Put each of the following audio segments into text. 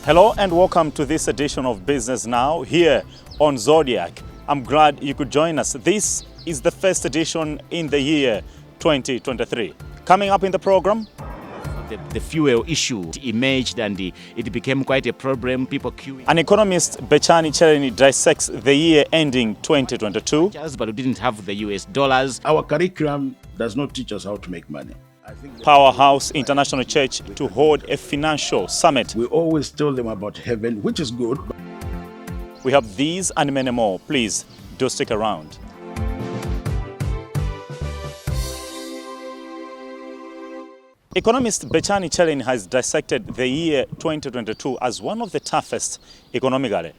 Hello and welcome to this edition of Business Now here on Zodiac. I'm glad you could join us. This is the first edition in the year 2023. Coming up in the program, the fuel issue emerged and it became quite a problem. People queuing. An economist, Bechani Chereni, dissects the year ending 2022. But we didn't have the US dollars. Our curriculum does not teach us how to make money. Powerhouse International Church to hold a financial summit. We always tell them about heaven, which is good. We have these and many more. Please do stick around. Economist Bechani Chereni has dissected the year 2022 as one of the toughest economically.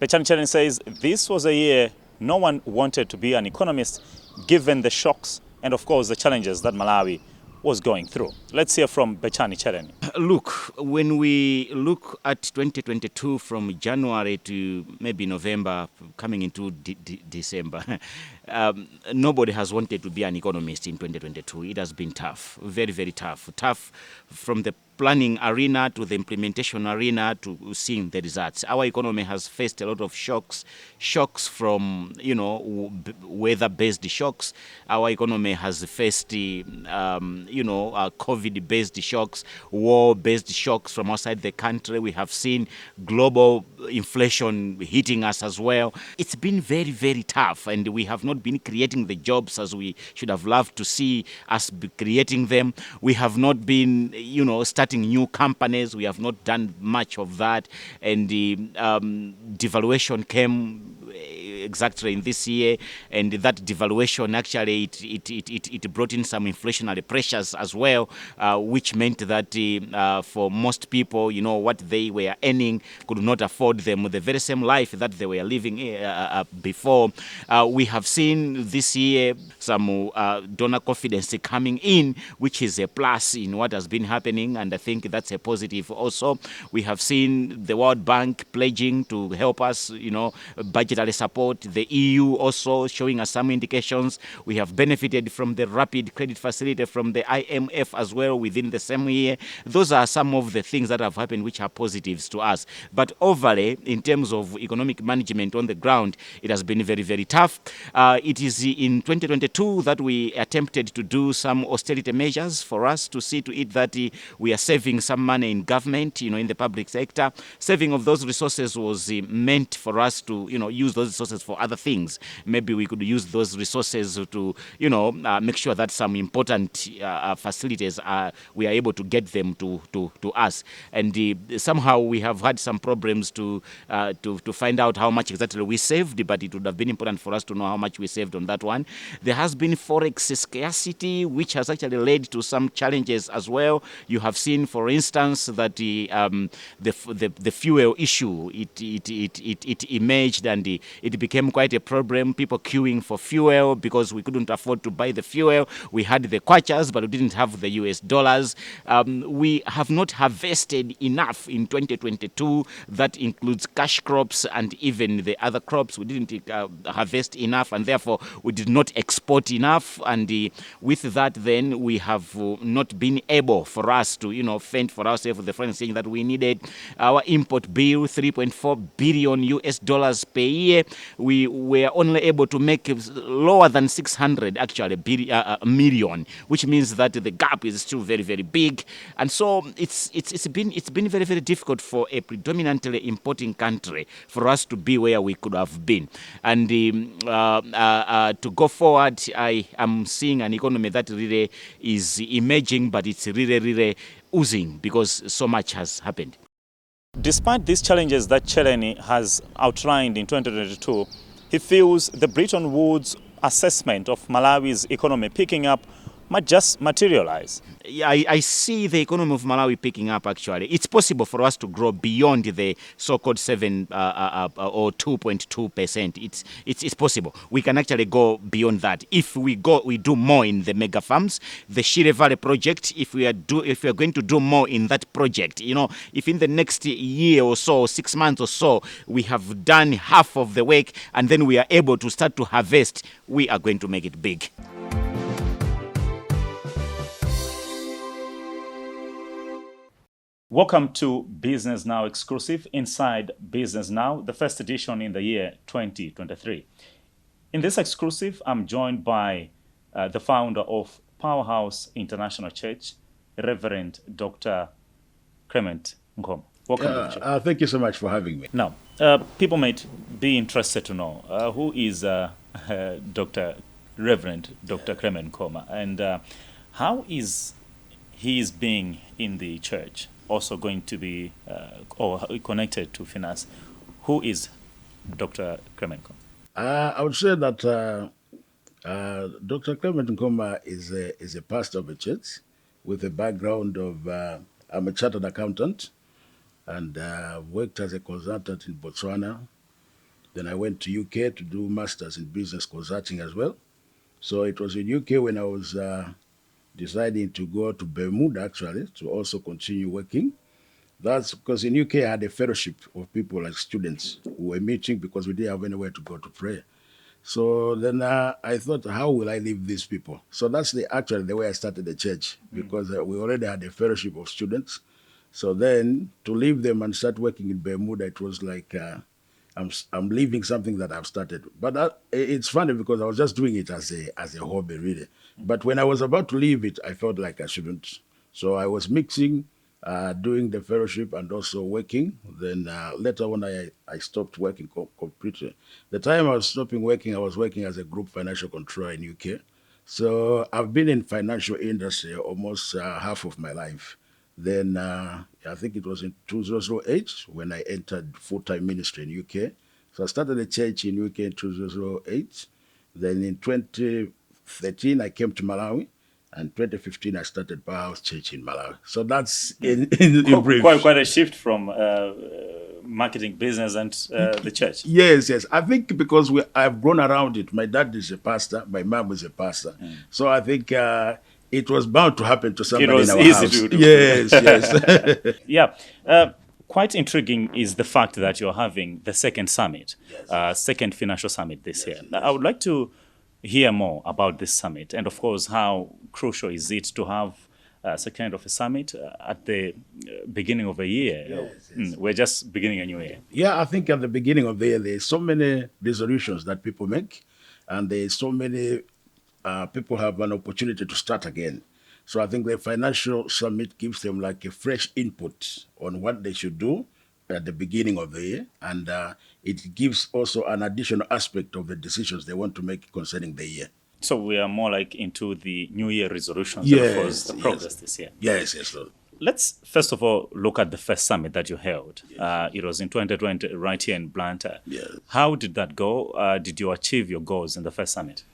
Bechani Chereni says this was a year no one wanted to be an economist given the shocks and of course the challenges that Malawi was going through. Let's hear from Bechani Chereni. Look, when we look at 2022 from January to maybe November, coming into December, nobody has wanted to be an economist in 2022. It has been tough, very, very tough. Tough from the planning arena to the implementation arena to seeing the results. Our economy has faced a lot of shocks from, weather-based shocks. Our economy has faced, COVID-based shocks, war-based shocks from outside the country. We have seen global inflation hitting us as well. It's been very, very tough, and we have not been creating the jobs as we should have loved to see us be creating them. We have not been, starting new companies. We have not done much of that, and the devaluation came exactly in this year, and that devaluation actually it brought in some inflationary pressures as well, which meant that for most people, what they were earning could not afford them the very same life that they were living before. We have seen this year some donor confidence coming in, which is a plus in what has been happening, and I think that's a positive also. We have seen the World Bank pledging to help us, budgetary support. The EU also showing us some indications. We have benefited from the rapid credit facility from the IMF as well within the same year. Those are some of the things that have happened which are positives to us. But overall, in terms of economic management on the ground, it has been very, very tough. It is in 2022 that we attempted to do some austerity measures for us to see to it that we are saving some money in government, in the public sector. Saving of those resources was meant for us to, use those resources for other things. Maybe we could use those resources to, make sure that some important facilities we are able to get them to us. And somehow we have had some problems to find out how much exactly we saved, but it would have been important for us to know how much we saved on that one. There has been forex scarcity, which has actually led to some challenges as well. You have seen, for instance, that the fuel issue it emerged and it became quite a problem. People queuing for fuel because we couldn't afford to buy the fuel. We had the kwachas, but we didn't have the US dollars. We have not harvested enough in 2022. That includes cash crops and even the other crops. We didn't harvest enough, and therefore we did not export enough. And with that, then we have not been able for us to, fend for ourselves the foreign exchange that we needed. Our import bill, 3.4 billion US dollars per year. We were only able to make lower than 600 actually million, which means that the gap is still very, very big. And so it's been very, very difficult for a predominantly importing country for us to be where we could have been. And to go forward, I am seeing an economy that really is emerging, but it's really, really oozing because so much has happened. Despite these challenges that Chereni has outlined in 2022, he feels the Bretton Woods assessment of Malawi's economy picking up might just materialize. I see the economy of Malawi picking up actually. It's possible for us to grow beyond the so-called 7 or 2.2%. It's possible. We can actually go beyond that. If we do more in the mega farms, the Shire Valley project, if we are going to do more in that project, if in the next year or so, 6 months or so, we have done half of the work and then we are able to start to harvest, we are going to make it big. Welcome to Business Now exclusive inside Business Now, the first edition in the year 2023. In this exclusive, I'm joined by the founder of Powerhouse International Church, Reverend Dr. Clement Nkoma. Welcome to the church. Thank you so much for having me. Now, people might be interested to know who is Dr. Reverend Dr. Clement Nkoma, and how is his being in the church also going to be or connected to finance? Who is Dr. Clement Nkoma? I would say that Dr. Clement Nkoma is a pastor of a church with a background of I'm a chartered accountant and worked as a consultant in Botswana. Then I went to UK to do masters in business consulting as well. So it was in UK when I was deciding to go to Bermuda actually to also continue working. That's because in UK I had a fellowship of people like students who were meeting because we didn't have anywhere to go to pray. So then I thought, how will I leave these people? So that's actually the way I started the church because we already had a fellowship of students. So then to leave them and start working in Bermuda, it was like I'm leaving something that I've started. But it's funny because I was just doing it as a hobby, really. But when I was about to leave it, I felt like I shouldn't. So I was mixing, doing the fellowship and also working. Then later on, I stopped working completely. The time I was stopping working, I was working as a group financial controller in UK. So I've been in financial industry almost half of my life. Then I think it was in 2008 when I entered full-time ministry in UK. So I started a church in UK in 2008. Then in 2013, I came to Malawi. And 2015, I started Powerhouse Church in Malawi. So that's in brief. Quite a shift from marketing business and the church. Yes. I think because I've grown around it. My dad is a pastor. My mom is a pastor. So I think it was bound to happen to somebody in our house. It was easy to do. Yes. Yeah. Quite intriguing is the fact that you're having the second summit, second financial summit this year. I would like to hear more about this summit and, of course, how crucial is it to have such kind of a summit at the beginning of a year. Yes. We're just beginning a new year. Yeah, I think at the beginning of the year, there's so many resolutions that people make, and there's so many people have an opportunity to start again. So I think the financial summit gives them like a fresh input on what they should do at the beginning of the year, and it gives also an additional aspect of the decisions they want to make concerning the year. So we are more like into the New Year resolutions and, of course, the progress this year. Yes. Let's first of all look at the first summit that you held. Yes. It was in 2020 right here in Banda. Yes. How did that go? Did you achieve your goals in the first summit?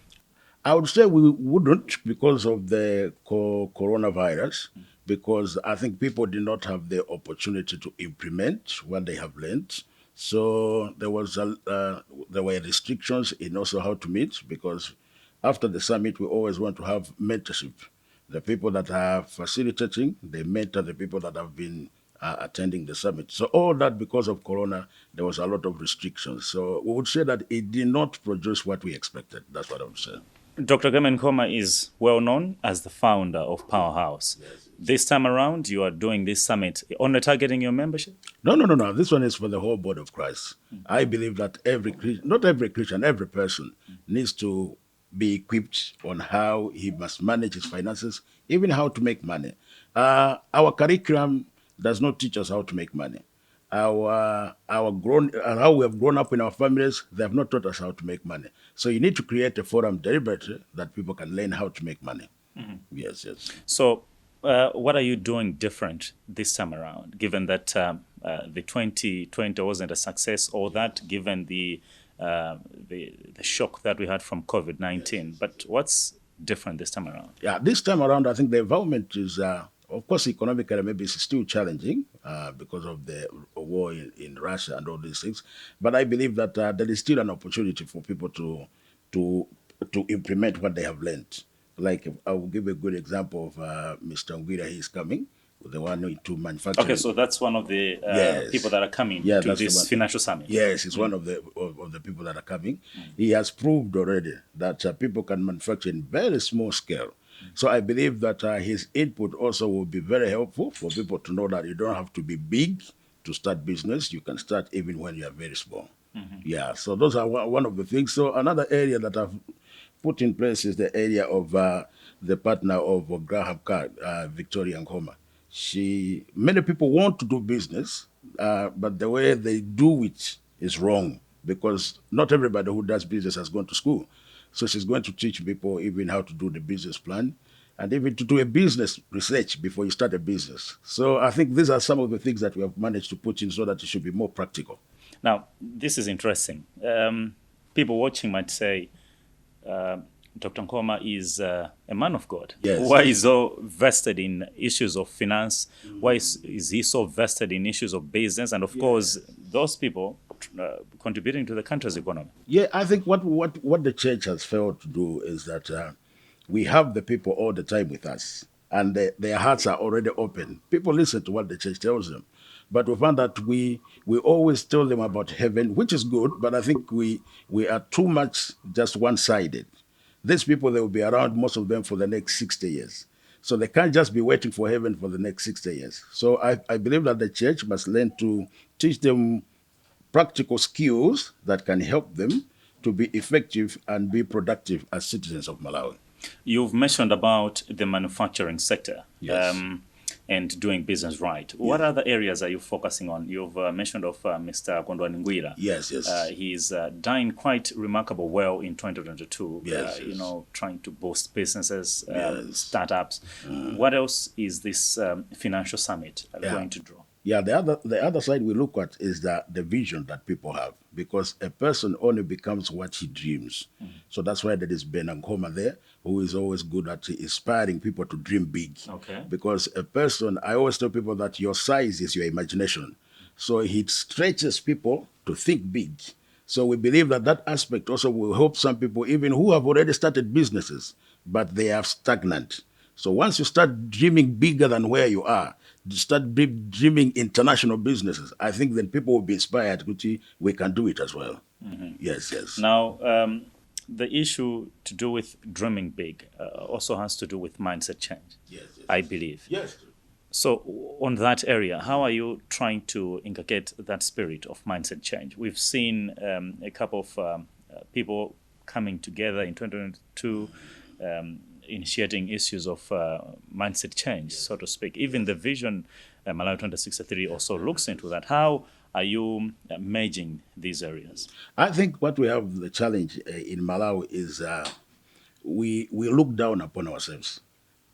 I would say we wouldn't because of the coronavirus, because I think people did not have the opportunity to implement what they have learned. So there were restrictions in also how to meet, because after the summit, we always want to have mentorship. The people that are facilitating, they mentor the people that have been attending the summit. So all that because of Corona, there was a lot of restrictions. So we would say that it did not produce what we expected. That's what I would say. Dr. Clement Nkoma is well known as the founder of Powerhouse. Yes. This time around, you are doing this summit only targeting your membership? No. This one is for the whole body of Christ. I believe that not every Christian, every person needs to be equipped on how he must manage his finances, even how to make money. Our curriculum does not teach us how to make money. How we have grown up in our families, they have not taught us how to make money. So you need to create a forum deliberately that people can learn how to make money. Mm-hmm. Yes. So what are you doing different this time around, given that the 2020 wasn't a success, or that given the shock that we had from COVID-19? Yes. But what's different this time around? Yeah, this time around, I think the environment is, of course, economically, maybe it's still challenging because of the war in Russia and all these things. But I believe that there is still an opportunity for people to implement what they have learned. Like, I will give a good example of Mr. Ngwira. He's coming, the one to manufacture. Okay, so that's one of the people that are coming to this financial summit. Yes, it's one of the people that are coming. He has proved already that people can manufacture in very small scale. So I believe that his input also will be very helpful for people to know that you don't have to be big to start business. You can start even when you are very small. Yeah, so those are one of the things. So another area that I've put in place is the area of the partner of Graham Carr, Victoria Nkoma. Many people want to do business, but the way they do it is wrong because not everybody who does business has gone to school. So she's going to teach people even how to do the business plan and even to do a business research before you start a business. So I think these are some of the things that we have managed to put in so that it should be more practical. Now, this is interesting. People watching might say, Dr. Nkoma is a man of God. Yes. Why is so vested in issues of finance? Why is he so vested in issues of business? And of course, those people contributing to the country's economy. Yeah, I think what the church has failed to do is that we have the people all the time with us, and their hearts are already open. People listen to what the church tells them, but we found that we always tell them about heaven, which is good, but I think we are too much just one-sided. These people, they will be around, most of them, for the next 60 years. So they can't just be waiting for heaven for the next 60 years. So I believe that the church must learn to teach them practical skills that can help them to be effective and be productive as citizens of Malawi. You've mentioned about the manufacturing sector. Yes. And doing business right. What other areas are you focusing on? You've mentioned of Mr. Kondwani Ngwila. Yes. He's done quite remarkable well in 2022. Yes. Trying to boost businesses, Yes. startups. What else is this financial summit going to draw? Yeah, the other side we look at is the vision that people have, because a person only becomes what he dreams. So that's why there is Ben Nkoma there, who is always good at inspiring people to dream big. Okay. Because a person, I always tell people that your size is your imagination. So he stretches people to think big. So we believe that that aspect also will help some people, even who have already started businesses, but they are stagnant. So once you start dreaming bigger than where you are, start dreaming international businesses, I think then people will be inspired. We can do it as well. Yes. Now, the issue to do with dreaming big also has to do with mindset change, Yes. I believe. Yes. So on that area, how are you trying to inculcate that spirit of mindset change? We've seen a couple of people coming together in 2022, initiating issues of mindset change, so to speak. Even the vision Malawi 2063 also looks into that. How are you merging these areas? I think what we have the challenge in Malawi is we look down upon ourselves.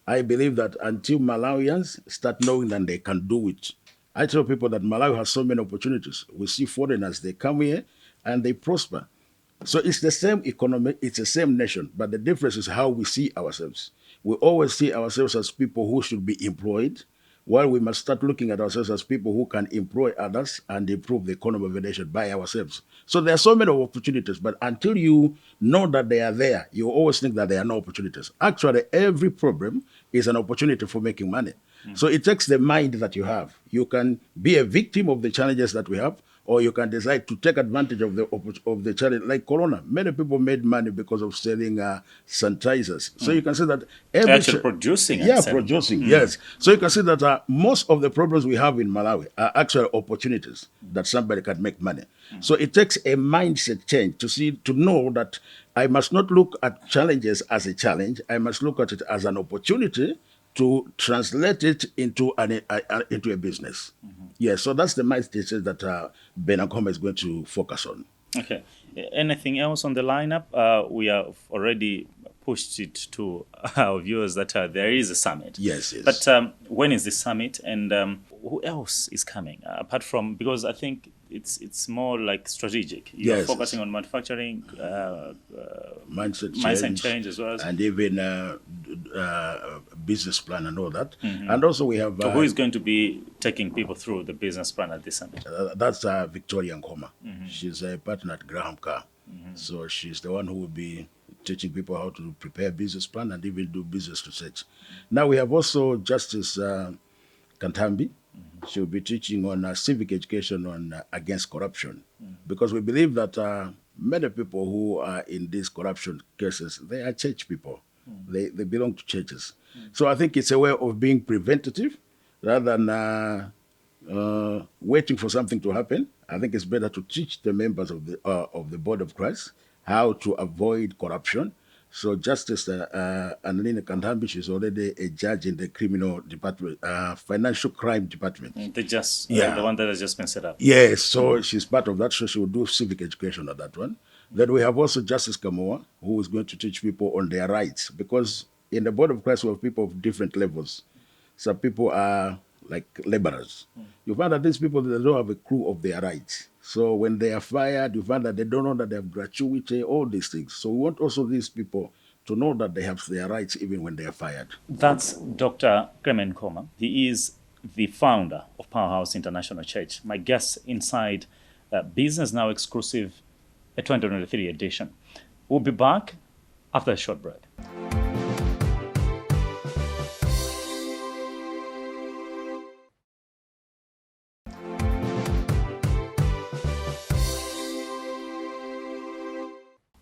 I believe that until Malawians start knowing that they can do it, I tell people that Malawi has so many opportunities. We see foreigners, they come here and they prosper. So it's the same economy, it's the same nation, but the difference is how we see ourselves. We always see ourselves as people who should be employed, while we must start looking at ourselves as people who can employ others and improve the economy of the nation by ourselves. So there are so many opportunities, but until you know that they are there, you always think that there are no opportunities. Actually, every problem is an opportunity for making money. So it takes the mind that you have. You can be a victim of the challenges that we have, or you can decide to take advantage of the challenge. Like Corona, many people made money because of selling sanitizers. So you can see that Actually producing. Yes. So you can see that most of the problems we have in Malawi are actually opportunities that somebody can make money. So it takes a mindset change to know that I must not look at challenges as a challenge. I must look at it as an opportunity to translate it into a business. Yes, so that's the mindset that Ben Nkoma is going to focus on. Okay. Anything else on the lineup? We have already pushed it to our viewers that there is a summit. Yes. But when is this summit, and who else is coming? Apart from, because I think it's more like strategic. You're focusing on manufacturing, mindset change as well, and even business plan and all that. And also we have... who is going to be taking people through the business plan at this summit? That's Victoria Nkoma. She's a partner at Graham Carr. So she's the one who will be teaching people how to prepare business plan and even do business research. Now we have also Justice Kantambi. She'll be teaching on civic education on against corruption, because we believe that many people who are in these corruption cases, they are church people. they belong to churches. So I think it's a way of being preventative rather than waiting for something to happen. I think it's better to teach the members of the body of Christ how to avoid corruption. So Justice Annalena Kantambi, is already a judge in the criminal department, financial crime department. The one that has just been set up. Yes, so she's part of that, so she will do civic education on that one. Then we have also Justice Kamoa, who is going to teach people on their rights, because in the body of Christ we have people of different levels. Some people are like laborers. You find that these people, they don't have a clue of their rights. So when they are fired, you find that they don't know that they have gratuity, all these things. So we want also these people to know that they have their rights even when they are fired. That's Dr. Clement Nkoma. He is the founder of Powerhouse International Church. My guest inside Business Now exclusive, a 2023 edition. We'll be back after a short break.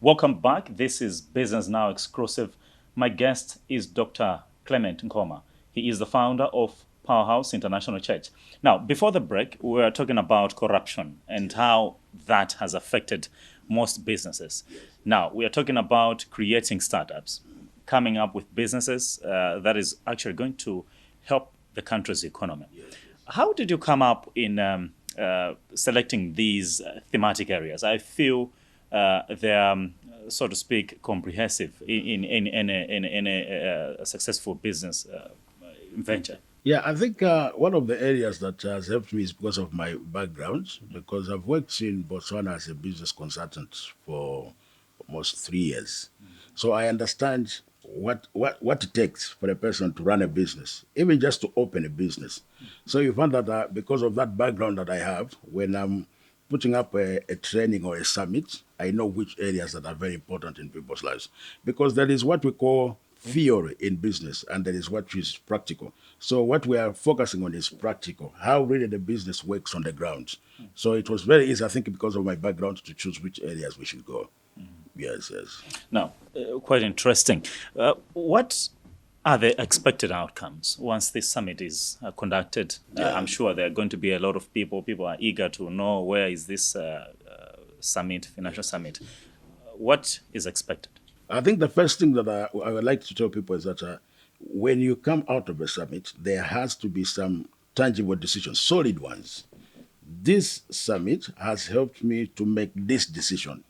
Welcome back. This is Business Now exclusive. My guest is Dr. Clement Nkoma. He is the founder of Powerhouse International Church. Now, before the break, we were talking about corruption and how that has affected most businesses. Now, we are talking about creating startups, coming up with businesses that is actually going to help the country's economy. How did you come up in selecting these thematic areas? I feel they are, so to speak, comprehensive in a successful business venture. Yeah, I think one of the areas that has helped me is because of my background, because I've worked in Botswana as a business consultant for almost 3 years. So I understand what it takes for a person to run a business, even just to open a business. So you find that because of that background that I have, when I'm putting up a training or a summit, I know which areas that are very important in people's lives. Because there is what we call theory in business, and there is what is practical. So what we are focusing on is practical, how really the business works on the ground. So it was very easy, I think, because of my background, to choose which areas we should go. Yes. Now, quite interesting. What are the expected outcomes once this summit is conducted? I'm sure there are going to be a lot of people. People are eager to know where is this summit, financial summit. What is expected? I think the first thing that I would like to tell people is that when you come out of a summit, there has to be some tangible decisions, solid ones. This summit has helped me to make this decision,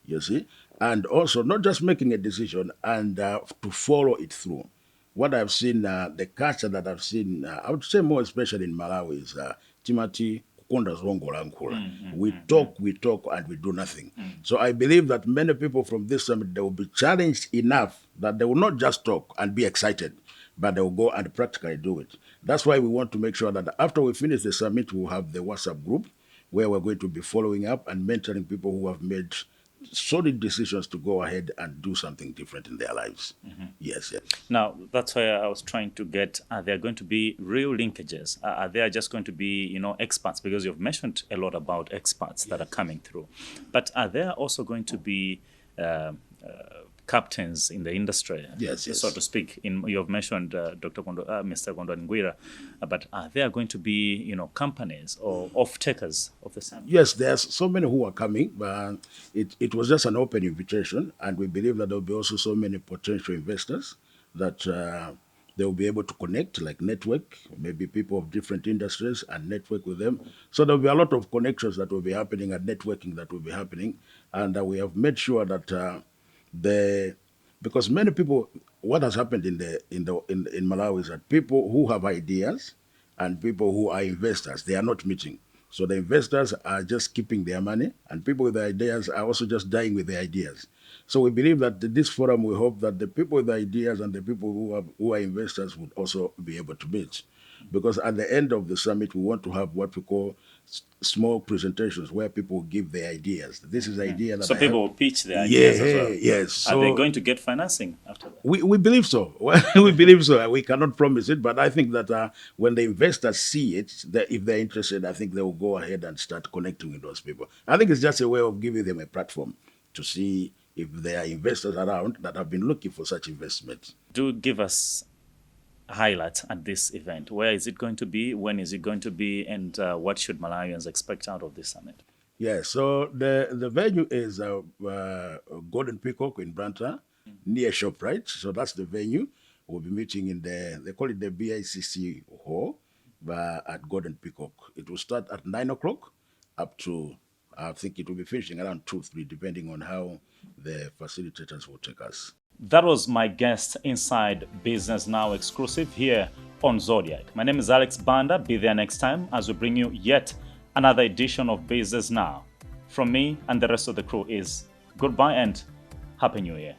you see, and also not just making a decision and to follow it through. What I've seen, the culture that I've seen, I would say more especially in Malawi, is Timothy Kukonda Zongo Lankula. We talk, and we do nothing. So I believe that many people from this summit, they will be challenged enough that they will not just talk and be excited, but they will go and practically do it. That's why we want to make sure that after we finish the summit, we'll have the WhatsApp group where we're going to be following up and mentoring people who have made solid decisions to go ahead and do something different in their lives. Yes. Now, that's why I was trying to get, are there going to be real linkages? Are there just going to be, experts? Because you've mentioned a lot about experts that are coming through. But are there also going to be captains in the industry, so to speak? You have mentioned Dr. Mr. Kondo Ngwira, but are there going to be, companies or off-takers of the summit? Yes, there's so many who are coming, but it was just an open invitation, and we believe that there will be also so many potential investors that they will be able to connect, like network, maybe people of different industries, and network with them. So there will be a lot of connections that will be happening and networking that will be happening, and we have made sure that because many people, what has happened in Malawi is that people who have ideas and people who are investors, they are not meeting. So the investors are just keeping their money, and people with the ideas are also just dying with the ideas. So we believe that this forum, we hope that the people with the ideas and the people who are investors would also be able to meet. Because at the end of the summit, we want to have what we call small presentations where people give their ideas. This is the idea that so people will pitch their ideas as well. Yes. So are they going to get financing after that? We believe so. We believe so. We cannot promise it, but I think that when the investors see it, that if they're interested, I think they will go ahead and start connecting with those people. I think it's just a way of giving them a platform to see if there are investors around that have been looking for such investment. Do give us highlights at this event. Where is it going to be? When is it going to be? And what should Malawians expect out of this summit? Yeah, so the venue is Golden Peacock in Banda, near ShopRite. So that's the venue. We'll be meeting in they call it the BICC Hall at Golden Peacock. It will start at 9 o'clock up to, I think it will be finishing around 2, 3, depending on how the facilitators will take us. That was my guest inside Business Now exclusive here on Zodiac. My name is Alex Banda. Be there next time as we bring you yet another edition of Business Now. From me and the rest of the crew is goodbye and Happy New Year.